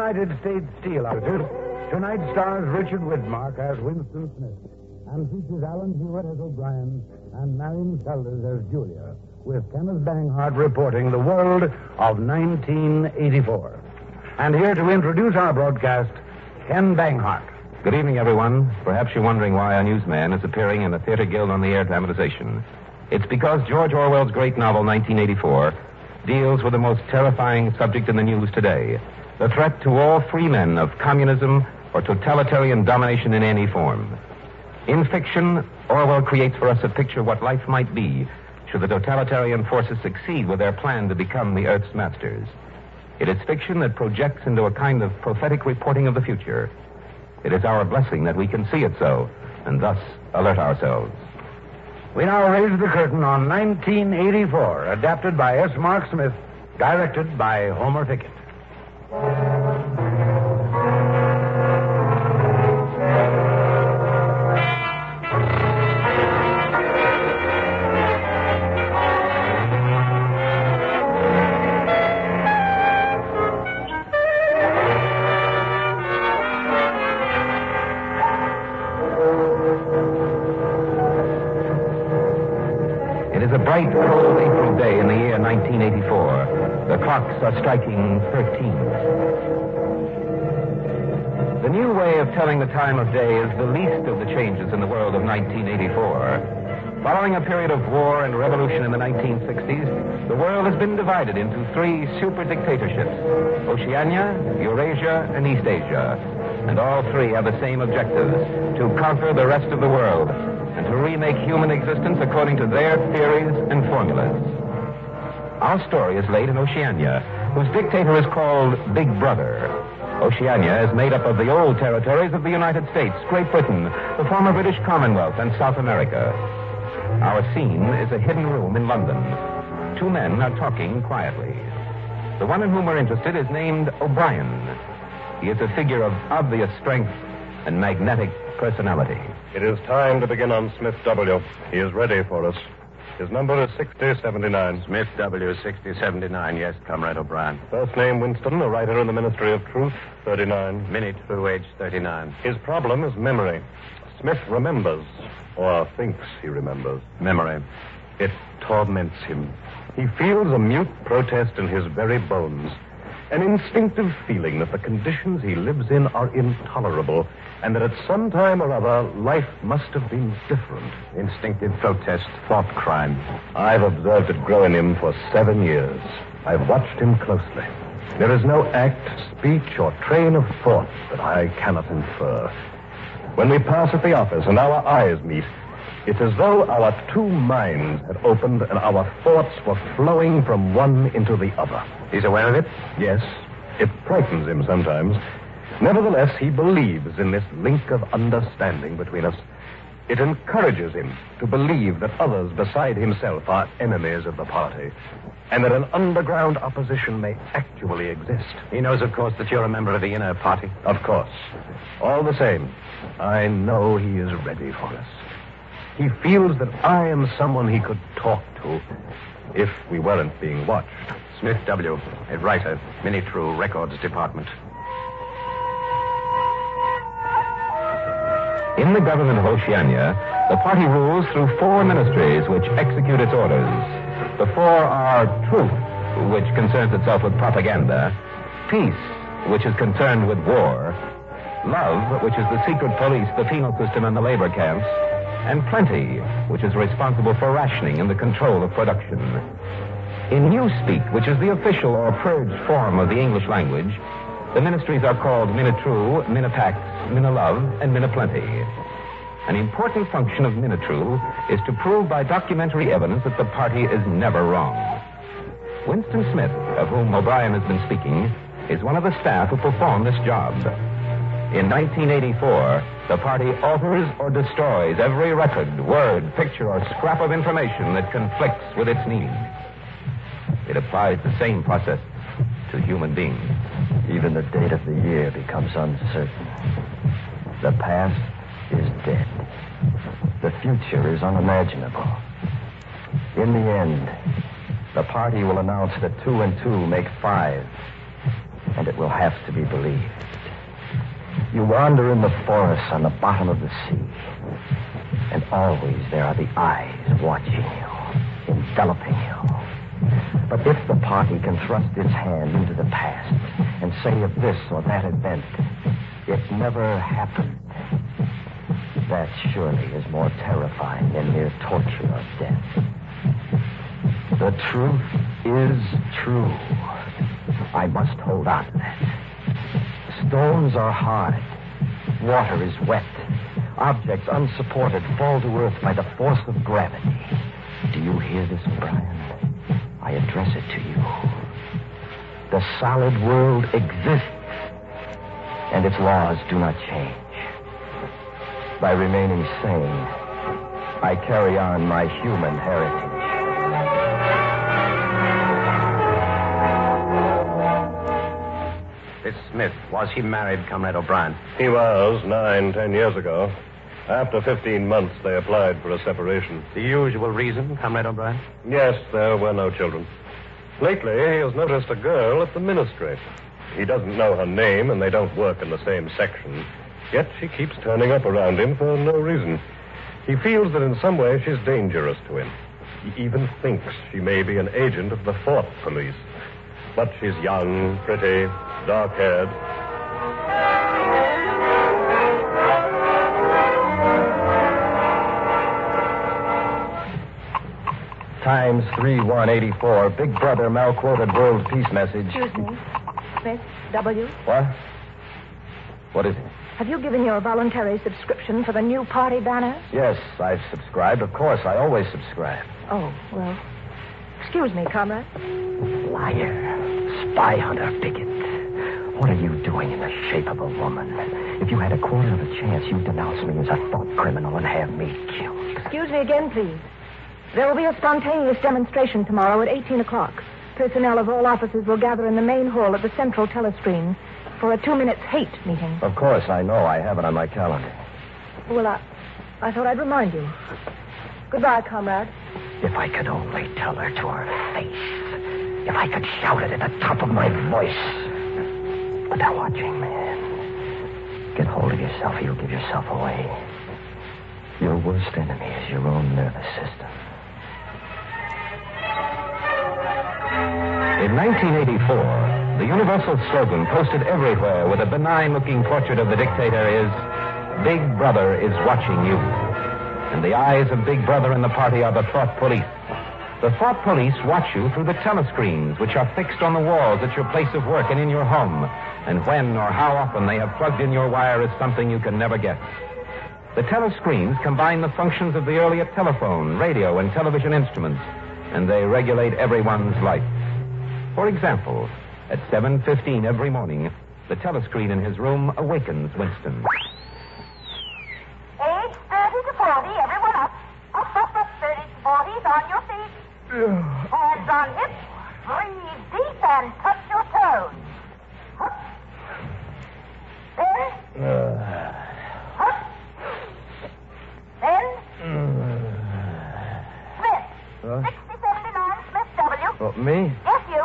United States Steel Outfit tonight stars Richard Widmark as Winston Smith and features Alan Hewitt as O'Brien and Marion Seldes as Julia, with Kenneth Banghart reporting the world of 1984. And here to introduce our broadcast, Ken Banghart. Good evening, everyone. Perhaps you're wondering why a newsman is appearing in the Theater Guild on the Air dramatization. It's because George Orwell's great novel, 1984, deals with the most terrifying subject in the news today, the threat to all free men of communism or totalitarian domination in any form. In fiction, Orwell creates for us a picture of what life might be should the totalitarian forces succeed with their plan to become the Earth's masters. It is fiction that projects into a kind of prophetic reporting of the future. It is our blessing that we can see it so, and thus alert ourselves. We now raise the curtain on 1984, adapted by S. Mark Smith, directed by Homer Pickett. It is a bright, cold April day in the year 1984. The clocks are striking 13. The new way of telling the time of day is the least of the changes in the world of 1984. Following a period of war and revolution in the 1960s, the world has been divided into three super dictatorships: Oceania, Eurasia, and East Asia. And all three have the same objectives: to conquer the rest of the world and to remake human existence according to their theories and formulas. Our story is laid in Oceania, whose dictator is called Big Brother. Oceania is made up of the old territories of the United States, Great Britain, the former British Commonwealth, and South America. Our scene is a hidden room in London. Two men are talking quietly. The one in whom we're interested is named O'Brien. He is a figure of obvious strength and magnetic personality. It is time to begin on Smith W. He is ready for us. His number is 6079. Smith W. 6079, yes, Comrade O'Brien. First name Winston, a writer in the Ministry of Truth, 39. Minute through age 39. His problem is memory. Smith remembers, or thinks he remembers. Memory. It torments him. He feels a mute protest in his very bones. An instinctive feeling that the conditions he lives in are intolerable, and that at some time or other, life must have been different. Instinctive protest, thought crime. I've observed it grow in him for 7 years. I've watched him closely. There is no act, speech, or train of thought that I cannot infer. When we pass at the office and our eyes meet, it's as though our two minds had opened and our thoughts were flowing from one into the other. He's aware of it? Yes. It frightens him sometimes. Nevertheless, he believes in this link of understanding between us. It encourages him to believe that others beside himself are enemies of the party, and that an underground opposition may actually exist. He knows, of course, that you're a member of the inner party. Of course. All the same, I know he is ready for us. He feels that I am someone he could talk to if we weren't being watched. Smith W., a writer, Minute True, Records Department. In the government of Oceania, the party rules through 4 ministries which execute its orders. The 4 are truth, which concerns itself with propaganda; peace, which is concerned with war; love, which is the secret police, the penal system, and the labor camps; and plenty, which is responsible for rationing and the control of production. In Newspeak, which is the official or purged form of the English language, the ministries are called Minute-True, Minipax, Minilove, and Miniplenty. An important function of Minute-True is to prove by documentary evidence that the party is never wrong. Winston Smith, of whom O'Brien has been speaking, is one of the staff who perform this job. In 1984, the party alters or destroys every record, word, picture, or scrap of information that conflicts with its needs. It applies the same process to human beings. Even the date of the year becomes uncertain. The past is dead. The future is unimaginable. In the end, the party will announce that 2 and 2 make 5. and it will have to be believed. You wander in the forest on the bottom of the sea, and always there are the eyes watching you, enveloping you. But if the party can thrust its hand into the past and say of this or that event, it never happened, that surely is more terrifying than mere torture of death. The truth is true. I must hold on to that. Stones are hard. Water is wet. Objects unsupported fall to earth by the force of gravity. Do you hear this, Brian? I address it to you. The solid world exists, and its laws do not change. By remaining sane, I carry on my human heritage. This Smith, was he married, Comrade O'Brien? He was 9-10 years ago. After 15 months, they applied for a separation. The usual reason, Comrade O'Brien? Yes, there were no children. Lately, he has noticed a girl at the ministry. He doesn't know her name, and they don't work in the same section. Yet she keeps turning up around him for no reason. He feels that in some way she's dangerous to him. He even thinks she may be an agent of the 4th Police. But she's young, pretty, dark-haired. Times 3184. Big Brother malquoted world peace message. Excuse me. Smith, W. What? What is it? Have you given your voluntary subscription for the new party banner? Yes, I've subscribed. Of course, I always subscribe. Oh, well. Excuse me, comrade. Liar. Spy hunter, bigot. What are you doing in the shape of a woman? If you had a quarter of a chance, you'd denounce me as a thought criminal and have me killed. Excuse me again, please. There will be a spontaneous demonstration tomorrow at 18 o'clock. Personnel of all offices will gather in the main hall at the central telescreen for a 2-minute hate meeting. Of course, I know. I have it on my calendar. Well, I thought I'd remind you. Goodbye, comrade. If I could only tell her to her face. If I could shout it at the top of my voice. But they're watching, man. Get hold of yourself or you'll give yourself away. Your worst enemy is your own nervous system. In 1984, the universal slogan posted everywhere with a benign-looking portrait of the dictator is, Big Brother is watching you. And the eyes of Big Brother and the party are the thought police. The thought police watch you through the telescreens, which are fixed on the walls at your place of work and in your home. And when or how often they have plugged in your wire is something you can never guess. The telescreens combine the functions of the earlier telephone, radio, and television instruments, and they regulate everyone's life. For example, at 7:15 every morning, the telescreen in his room awakens Winston. Age 30 to 40, everyone up. Up, 30 to 40s, on your feet. Hands on hips. Breathe deep and touch your toes. Up. There. Up. Then. Smith. 6079 Smith W. Well, me? Yes, you.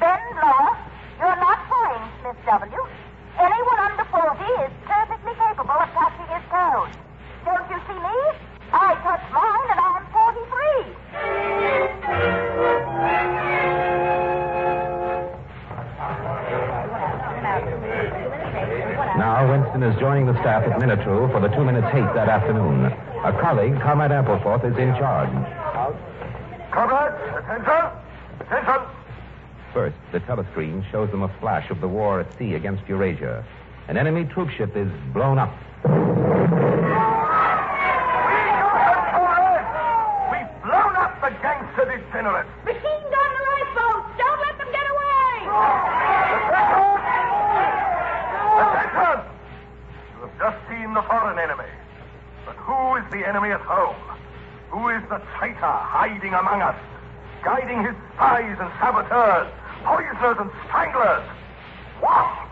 Ben Law. You're not foreign, Smith W. Anyone under 40 is perfectly capable of touching his toes. Don't you see me? I touch mine and I'm 43. Now, Winston is joining the staff at Minutru for the 2-minute hate that afternoon. A colleague, Comrade Ampleforth, is in charge. Comrades, attention! Attention! First, the telescreen shows them a flash of the war at sea against Eurasia. An enemy troopship is blown up. We've blown up the gangster degenerates. Machine gun rifles! Don't let them get away! Attention! You have just seen the foreign enemy. But who is the enemy at home? Who is the traitor hiding among us, guiding his spies and saboteurs, poisoners and stranglers? What?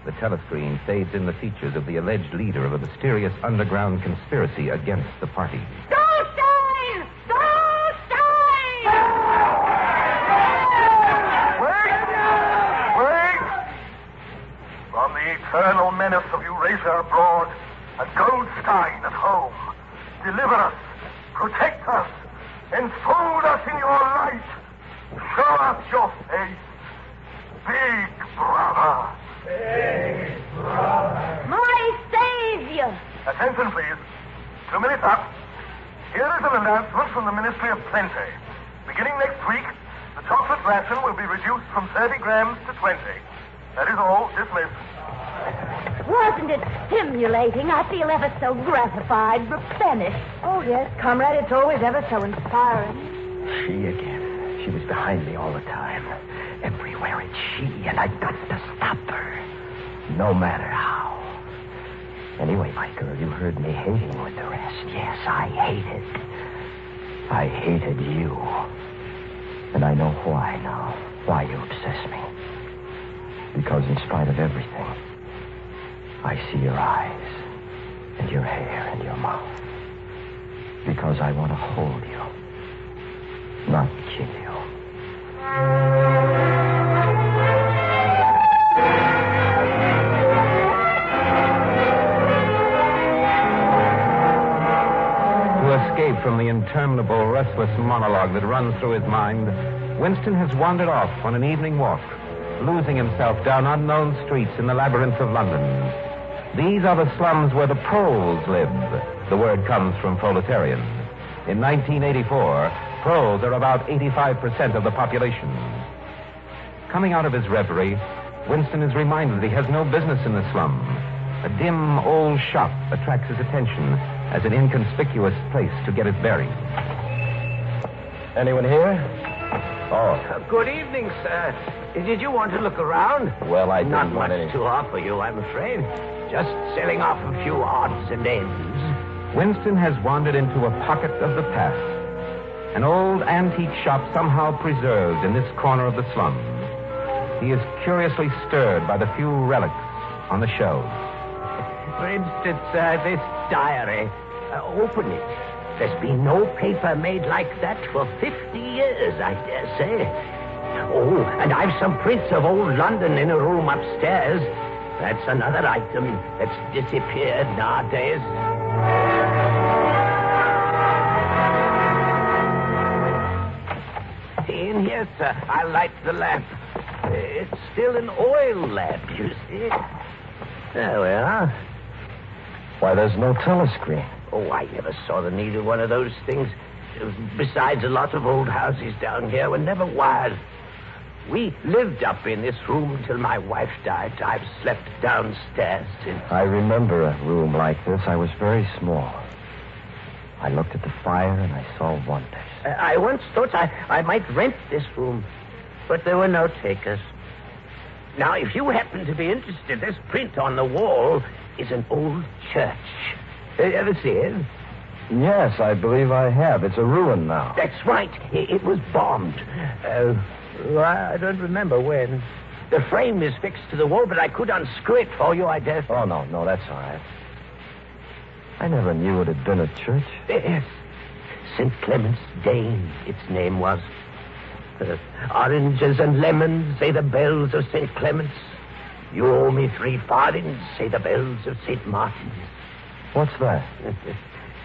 The telescreen fades in the features of the alleged leader of a mysterious underground conspiracy against the party. Goldstein! Goldstein! Wait! Wait! Protect us. Enfold us in your light. Show us your face. Big brother. Big brother. My savior. Attention, please. 2 minutes up. Here is an announcement from the Ministry of Plenty. Beginning next week, the chocolate ration will be reduced from 30 grams to 20. That is all. Dismissed. Wasn't it stimulating? I feel ever so gratified, replenished. Oh, yes, comrade, it's always ever so inspiring. She again. She was behind me all the time. Everywhere it's she, and I've got to stop her. No matter how. Anyway, my girl, you heard me hating with the rest. Yes, I hated you. And I know why now. Why you obsess me. Because in spite of everything, I see your eyes, and your hair, and your mouth. Because I want to hold you, not kill you. To escape from the interminable, restless monologue that runs through his mind, Winston has wandered off on an evening walk, losing himself down unknown streets in the labyrinth of London. These are the slums where the proles live. The word comes from proletarian. In 1984, proles are about 85% of the population. Coming out of his reverie, Winston is reminded that he has no business in the slum. A dim, old shop attracts his attention as an inconspicuous place to get his bearings. Anyone here? Oh. Good evening, sir. Did you want to look around? Well, I Not didn't want much any... to offer you, I'm afraid. Just selling off a few odds and ends. Winston has wandered into a pocket of the past. An old antique shop somehow preserved in this corner of the slum. He is curiously stirred by the few relics on the shelves. For instance, this diary. Open it. There's been no paper made like that for 50 years, I dare say. Oh, and I've some prints of old London in a room upstairs. That's another item that's disappeared nowadays. In here, sir. I'll light the lamp. It's still an oil lamp, you see. There we are. Why, there's no telescreen. Oh, I never saw the need of one of those things. Besides, a lot of old houses down here were never wired. We lived up in this room till my wife died. I've slept downstairs since. I remember a room like this. I was very small. I looked at the fire and I saw wonders. I once thought I might rent this room, but there were no takers. Now, if you happen to be interested, this print on the wall is an old church. Ever see it? Yes, I believe I have. It's a ruin now. That's right. It was bombed. I don't remember when. The frame is fixed to the wall, but I could unscrew it for you, I dare say. Oh, no, that's all right. I never knew it had been a church. Yes. St. Clement's Dane, its name was. Oranges and lemons, say the bells of St. Clement's. You owe me 3 farthings, say the bells of St. Martin's. What's that?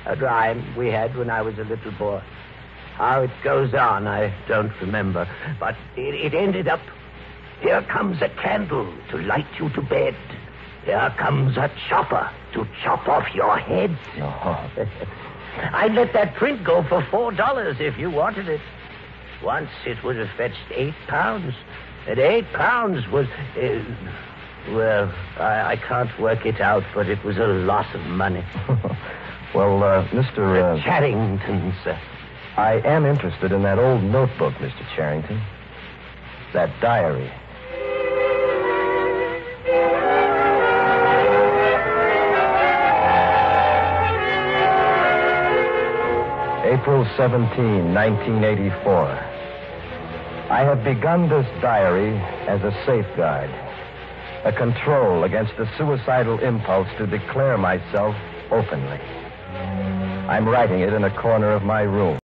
A rhyme we had when I was a little boy. How it goes on, I don't remember. But it ended up, here comes a candle to light you to bed. Here comes a chopper to chop off your head. Oh. I'd let that print go for $4 if you wanted it. Once it would have fetched £8. And £8 was... well, I can't work it out, but it was a lot of money. Well, Mr. Charrington, sir. I am interested in that old notebook, Mr. Charrington. That diary. April 17, 1984. I have begun this diary as a safeguard, a control against the suicidal impulse to declare myself openly. I'm writing it in a corner of my room.